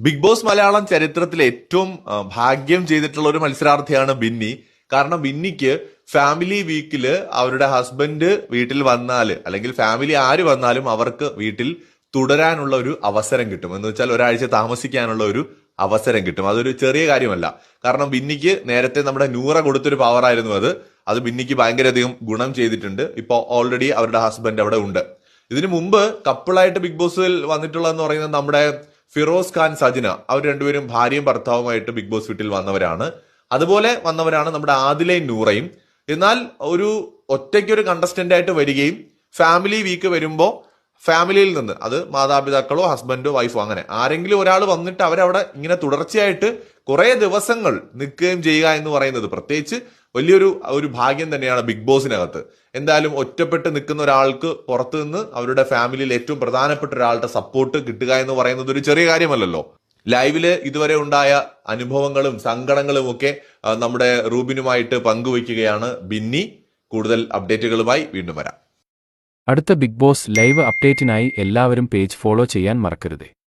Big boss Malayalam ചരിത്രത്തിൽ ഏറ്റവും ഭാഗ്യം ചെയ്തിട്ടുള്ള ഒരു മത്സരാർത്ഥിയാണ് ബിന്നി. കാരണം ബിന്നിക്ക് ഫാമിലി വീക്കില് അവരുടെ ഹസ്ബൻഡ് വീട്ടിൽ വന്നാൽ അല്ലെങ്കിൽ ഫാമിലി ആര് വന്നാലും അവർക്ക് വീട്ടിൽ തുടരാനുള്ള ഒരു അവസരം കിട്ടും. എന്ന് വെച്ചാൽ ഒരാഴ്ച താമസിക്കാനുള്ള ഒരു അവസരം കിട്ടും. അതൊരു ചെറിയ കാര്യമല്ല. കാരണം ബിന്നിക്ക് നേരത്തെ നമ്മുടെ നൂറ കൊടുത്തൊരു പവറായിരുന്നു അത് ബിന്നിക്ക് ഭയങ്കരധികം ഗുണം ചെയ്തിട്ടുണ്ട്. ഇപ്പോൾ ഓൾറെഡി അവരുടെ ഹസ്ബൻഡ് അവിടെ ഉണ്ട്. ഇതിനു മുമ്പ് കപ്പിളായിട്ട് ബിഗ് ബോസിൽ വന്നിട്ടുള്ളതെന്ന് പറയുന്നത് നമ്മുടെ ഫിറോസ് ഖാൻ സജിന, അവർ രണ്ടുപേരും ഭാര്യയും ഭർത്താവുമായിട്ട് ബിഗ് ബോസ് വീട്ടിൽ വന്നവരാണ്. അതുപോലെ വന്നവരാണ് നമ്മുടെ ആദിലയും നൂറയും. എന്നാൽ ഒരു ഒറ്റയ്ക്കൊരു കണ്ടസ്റ്റന്റ് ആയിട്ട് വരികയും ഫാമിലി വീക്ക് വരുമ്പോൾ ഫാമിലിയിൽ നിന്ന്, അത് മാതാപിതാക്കളോ ഹസ്ബൻഡോ വൈഫോ അങ്ങനെ ആരെങ്കിലും ഒരാൾ വന്നിട്ട് അവരവിടെ ഇങ്ങനെ തുടർച്ചയായിട്ട് കുറെ ദിവസങ്ങൾ നിൽക്കുകയും ചെയ്യുക എന്ന് പറയുന്നത് പ്രത്യേകിച്ച് വലിയൊരു ഭാഗ്യം തന്നെയാണ് ബിഗ് ബോസിനകത്ത്. എന്തായാലും ഒറ്റപ്പെട്ട് നിൽക്കുന്ന ഒരാൾക്ക് പുറത്തു നിന്ന് അവരുടെ ഫാമിലിയിൽ ഏറ്റവും പ്രധാനപ്പെട്ട ഒരാളുടെ സപ്പോർട്ട് കിട്ടുക എന്ന് പറയുന്നത് ഒരു ചെറിയ കാര്യമല്ലല്ലോ. ലൈവില് ഇതുവരെ ഉണ്ടായ അനുഭവങ്ങളും സങ്കടങ്ങളും ഒക്കെ നമ്മുടെ റൂബിനുമായിട്ട് പങ്കുവയ്ക്കുകയാണ് ബിന്നി. കൂടുതൽ അപ്ഡേറ്റുകളുമായി വീണ്ടും വരാം. അടുത്ത ബിഗ് ബോസ് ലൈവ് അപ്ഡേറ്റിനായി എല്ലാവരും പേജ് ഫോളോ ചെയ്യാൻ മറക്കരുത്.